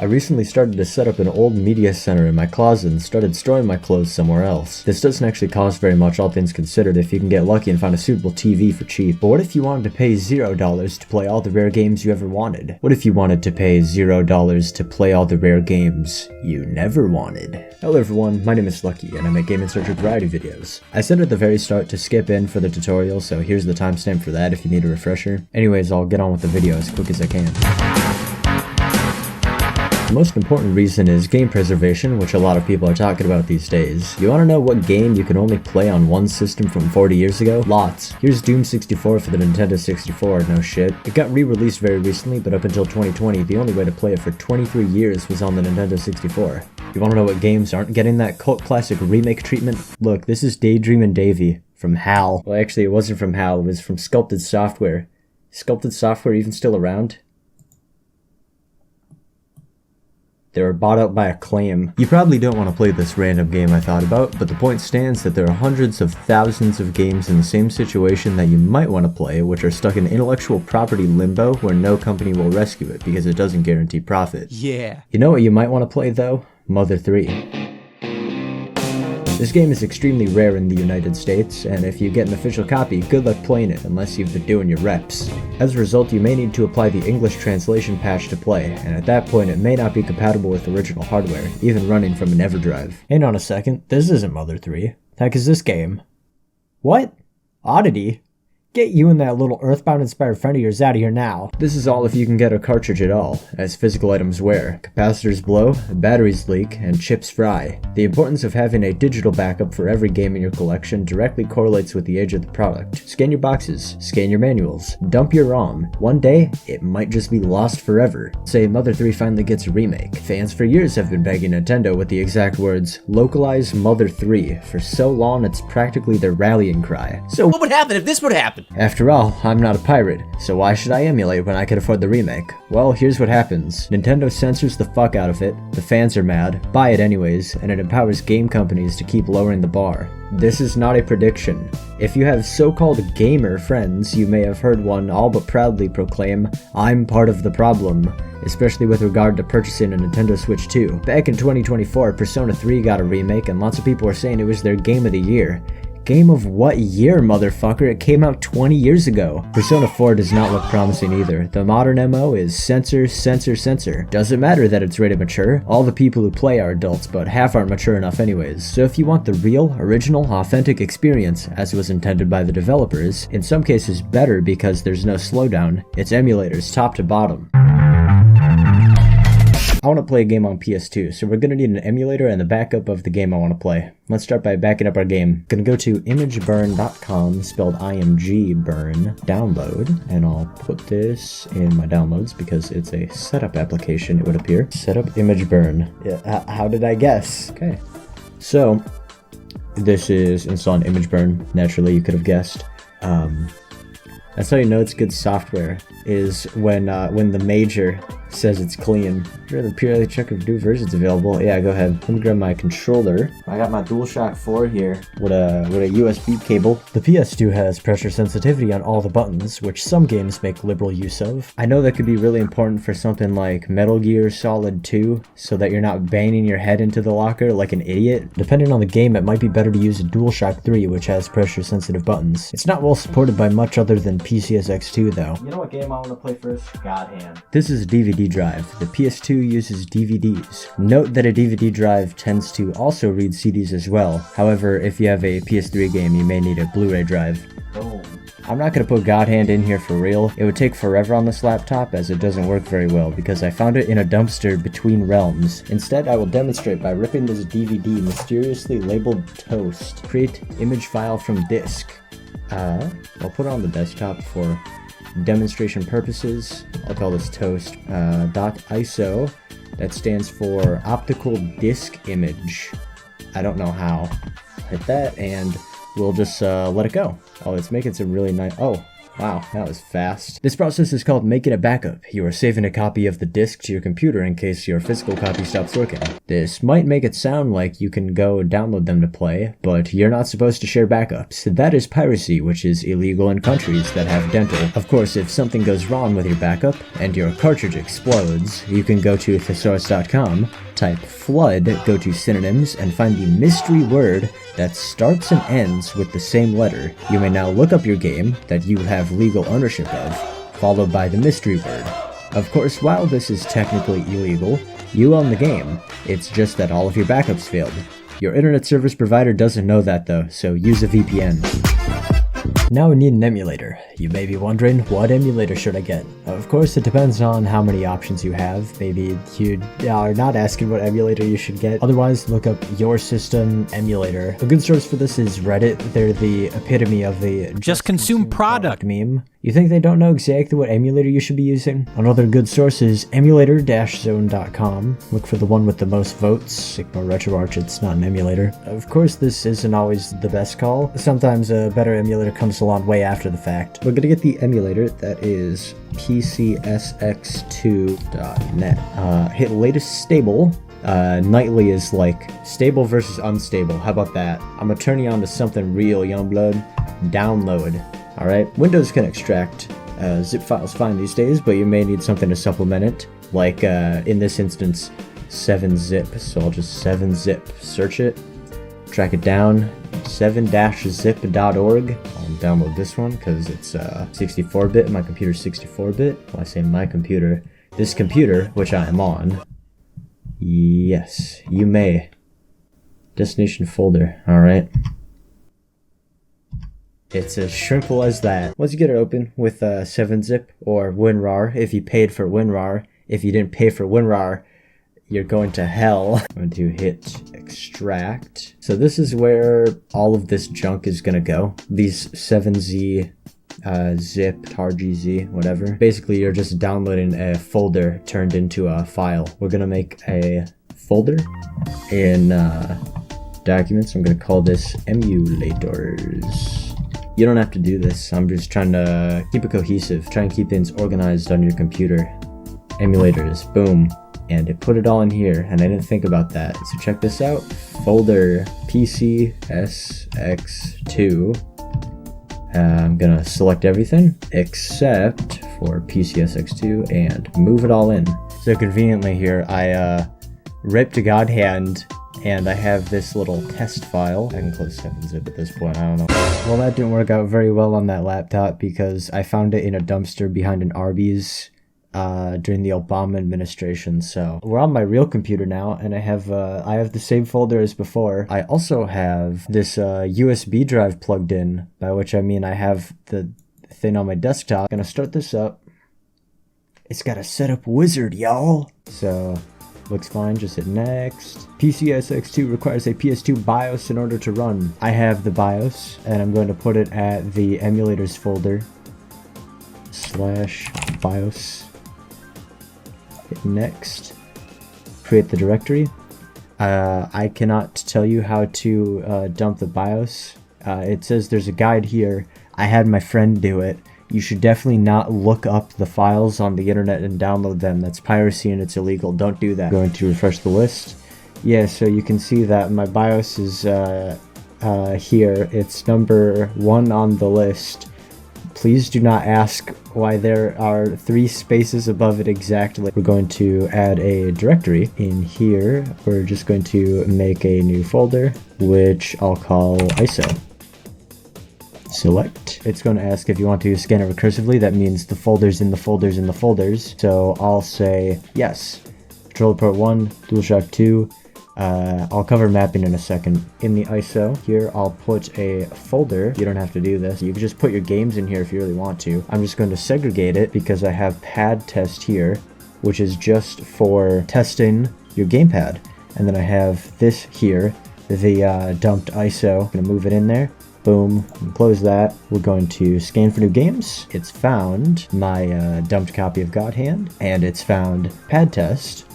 I recently started to set up an old media center in my closet and started storing my clothes somewhere else. This doesn't actually cost very much, all things considered, if you can get lucky and find a suitable TV for cheap. But what if you wanted to pay $0 to play all the rare games you ever wanted? What if you wanted to pay $0 to play all the rare games you never wanted? Hello everyone, my name is Lucky and I make Game & Search variety videos. I said at the very start to skip in for the tutorial, so here's the timestamp for that if you need a refresher. Anyways, I'll get on with the video as quick as I can. The most important reason is game preservation, which a lot of people are talking about these days. You want to know what game you can only play on one system from 40 years ago? Lots. Here's Doom 64 for the Nintendo 64, no shit. It got re-released very recently, but up until 2020, the only way to play it for 23 years was on the Nintendo 64. You want to know what games aren't getting that cult classic remake treatment? Look, this is Daydreamin' Davy from HAL. Well, actually, it wasn't from HAL, it was from Sculpted Software. Sculpted Software even still around? They were bought out by Acclaim. You probably don't want to play this random game I thought about, but the point stands that there are hundreds of thousands of games in the same situation that you might want to play, which are stuck in intellectual property limbo where no company will rescue it because it doesn't guarantee profit. Yeah. You know what you might want to play though? Mother 3. This game is extremely rare in the United States, and if you get an official copy, good luck playing it unless you've been doing your reps. As a result, you may need to apply the English translation patch to play, and at that point it may not be compatible with original hardware, even running from an EverDrive. Hang on a second, this isn't Mother 3. The heck is this game? What? Oddity? Get you and that little Earthbound-inspired friend of yours out of here now. This is all if you can get a cartridge at all, as physical items wear. Capacitors blow, batteries leak, and chips fry. The importance of having a digital backup for every game in your collection directly correlates with the age of the product. Scan your boxes, scan your manuals, dump your ROM. One day, it might just be lost forever. Say Mother 3 finally gets a remake. Fans for years have been begging Nintendo with the exact words, "Localize Mother 3." For so long, it's practically their rallying cry. So what would happen if this would happen? After all, I'm not a pirate, so why should I emulate when I can afford the remake? Well, here's what happens. Nintendo censors the fuck out of it, the fans are mad, buy it anyways, and it empowers game companies to keep lowering the bar. This is not a prediction. If you have so-called gamer friends, you may have heard one all but proudly proclaim, "I'm part of the problem," especially with regard to purchasing a Nintendo Switch 2. Back in 2024, Persona 3 got a remake and lots of people were saying it was their game of the year. Game of what year, motherfucker? It came out 20 years ago. Persona 4 does not look promising either. The modern MO is censor, censor, censor. Doesn't matter that it's rated mature. All the people who play are adults, but half aren't mature enough anyways. So if you want the real, original, authentic experience, as was intended by the developers, in some cases better because there's no slowdown, it's emulators top to bottom. I want to play a game on PS2, so we're going to need an emulator and the backup of the game I want to play. Let's start by backing up our game. Going to go to imageburn.com, spelled IMG burn, download, and I'll put this in my downloads because it's a setup application, it would appear. Setup imageburn. Yeah, how did I guess? Okay. So, this is installed imageburn. Naturally, you could have guessed. That's how you know it's good software, is when the major says it's clean. Rather purely check if new versions available. Yeah, go ahead. Let me grab my controller. I got my DualShock 4 here with a USB cable. The PS2 has pressure sensitivity on all the buttons, which some games make liberal use of. I know that could be really important for something like Metal Gear Solid 2, so that you're not banging your head into the locker like an idiot. Depending on the game, it might be better to use a DualShock 3, which has pressure sensitive buttons. It's not well supported by much other than PCSX2 though. You know what game I want to play first? God Hand. This is a DVD drive. The PS2 uses DVDs. Note that a DVD drive tends to also read CDs as well. However, if you have a PS3 game, you may need a Blu-ray drive. Boom. I'm not going to put God Hand in here for real. It would take forever on this laptop as it doesn't work very well because I found it in a dumpster between realms. Instead, I will demonstrate by ripping this DVD mysteriously labeled Toast. Create image file from disk. I'll put it on the desktop for demonstration purposes. I'll call this Toast. .iso. That stands for optical disc image. I don't know how. Hit that and we'll just let it go. Oh, it's making some really nice. Oh, Wow, that was fast. This process is called making a backup. You are saving a copy of the disk to your computer in case your physical copy stops working. This might make it sound like you can go download them to play, but you're not supposed to share backups. That is piracy, which is illegal in countries that have dental. Of course, if something goes wrong with your backup and your cartridge explodes, you can go to thesaurus.com, type flood, go to synonyms, and find the mystery word that starts and ends with the same letter. You may now look up your game that you have legal ownership of, followed by the mystery word. Of course, while this is technically illegal, you own the game. It's just that all of your backups failed. Your internet service provider doesn't know that though, so use a VPN. Now we need an emulator. You may be wondering, what emulator should I get? Of course, it depends on how many options you have. Maybe you are not asking what emulator you should get. Otherwise, look up your system emulator. A good source for this is Reddit. They're the epitome of the just consume product meme. You think they don't know exactly what emulator you should be using? Another good source is emulator-zone.com. Look for the one with the most votes. Ignore RetroArch, it's not an emulator. Of course, this isn't always the best call. Sometimes a better emulator comes along way after the fact. We're gonna get the emulator that is pcsx2.net. Hit latest stable. Nightly is like stable versus unstable. How about that? I'm gonna turn you on to something real, Youngblood. Download. Alright, Windows can extract zip files fine these days, but you may need something to supplement it. Like, in this instance, 7-zip. So I'll just 7-zip, search it, track it down, 7-zip.org. I'll download this one because it's 64-bit. My computer's 64-bit. Well, I say my computer. This computer, which I am on. Yes, you may. Destination folder, alright. It's as simple as that. Once you get it open with 7-zip or WinRAR, if you paid for WinRAR, if you didn't pay for WinRAR, you're going to hell. I'm going to hit extract. So this is where all of this junk is going to go. These 7Z, zip, targz, whatever. Basically, you're just downloading a folder turned into a file. We're going to make a folder in documents. I'm going to call this emulators. You don't have to do this. I'm just trying to keep it cohesive. Try and keep things organized on your computer. Emulators, boom. And it put it all in here, and I didn't think about that. So check this out. Folder PCSX2. I'm gonna select everything except for PCSX2 and move it all in. So conveniently here, I ripped a God hand, and I have this little test file. I can close 7-zip at this point, I don't know. Well, that didn't work out very well on that laptop because I found it in a dumpster behind an Arby's during the Obama administration. So we're on my real computer now, and I have the same folder as before. I also have this USB drive plugged in, by which I mean I have the thing on my desktop. I'm gonna start this up. It's got a setup wizard, y'all. So looks fine, just hit next. PCSX2 requires a PS2 BIOS in order to run. I have the BIOS, and I'm going to put it at the emulators folder. /BIOS. Hit next. Create the directory. I cannot tell you how to dump the BIOS. It says there's a guide here. I had my friend do it. You should definitely not look up the files on the internet and download them. That's piracy and it's illegal. Don't do that. Going to refresh the list. Yeah, so you can see that my BIOS is here. It's number 1 on the list. Please do not ask why there are 3 spaces above it exactly. We're going to add a directory. In here, we're just going to make a new folder, which I'll call ISO. Select. It's going to ask if you want to scan it recursively. That means the folders in the folders in the folders. So I'll say yes. Controller port 1, DualShock 2. I'll cover mapping in a second. In the ISO here, I'll put a folder. You don't have to do this. You can just put your games in here if you really want to. I'm just going to segregate it because I have pad test here, which is just for testing your gamepad. And then I have this here, the dumped ISO. I'm going to move it in there. Boom, and close that. We're going to scan for new games. It's found my dumped copy of God Hand, and it's found pad test.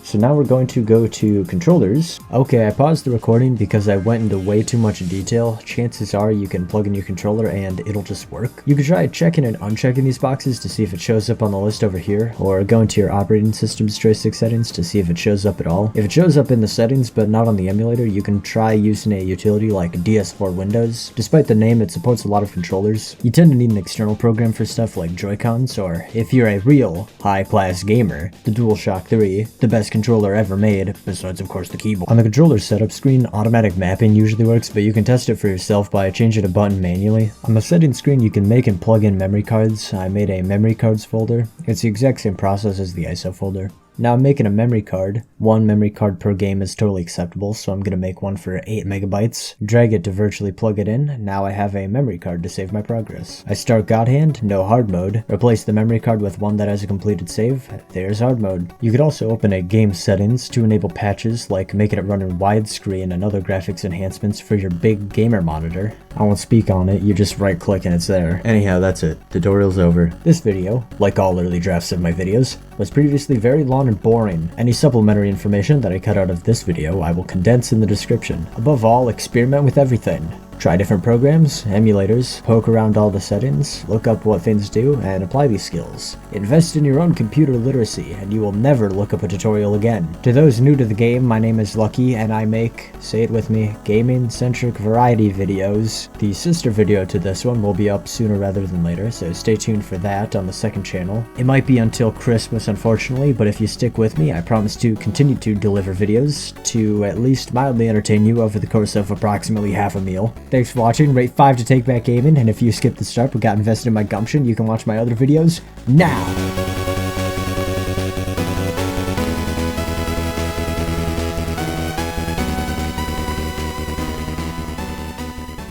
So now we're going to go to controllers. Okay, I paused the recording because I went into way too much detail. Chances are you can plug in your controller and it'll just work. You can try checking and unchecking these boxes to see if it shows up on the list over here, or go into your operating system's joystick settings to see if it shows up at all. If it shows up in the settings but not on the emulator, you can try using a utility like DS4 Windows. Despite the name, it supports a lot of controllers. You tend to need an external program for stuff like Joy-Cons, or if you're a real high-class gamer, the DualShock 3, the best controller ever made, besides of course the keyboard. On the controller setup screen, automatic mapping usually works, but you can test it for yourself by changing a button manually. On the settings screen, you can make and plug in memory cards. I made a memory cards folder. It's the exact same process as the ISO folder. Now I'm making a memory card. One memory card per game is totally acceptable, so I'm gonna make one for 8 megabytes. Drag it to virtually plug it in. Now I have a memory card to save my progress. I start God Hand, no hard mode. Replace the memory card with one that has a completed save. There's hard mode. You could also open a game settings to enable patches like making it run in widescreen and other graphics enhancements for your big gamer monitor. I won't speak on it, you just right click and it's there. Anyhow, that's it. Tutorial's over. This video, like all early drafts of my videos, was previously very long and boring. Any supplementary information that I cut out of this video I will condense in the description. Above all, experiment with everything. Try different programs, emulators, poke around all the settings, look up what things do, and apply these skills. Invest in your own computer literacy, and you will never look up a tutorial again. To those new to the game, my name is Lucky, and I make, say it with me, gaming-centric variety videos. The sister video to this one will be up sooner rather than later, so stay tuned for that on the second channel. It might be until Christmas, unfortunately, but if you stick with me, I promise to continue to deliver videos to at least mildly entertain you over the course of approximately half a meal. Thanks for watching, rate 5 to take back gaming, and if you skipped the start but got invested in my gumption, you can watch my other videos now!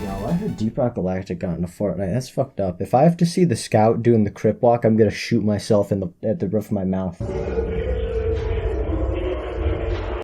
Yo, I heard Deep Rock Galactic got into Fortnite. That's fucked up. If I have to see the scout doing the crip walk, I'm gonna shoot myself at the roof of my mouth.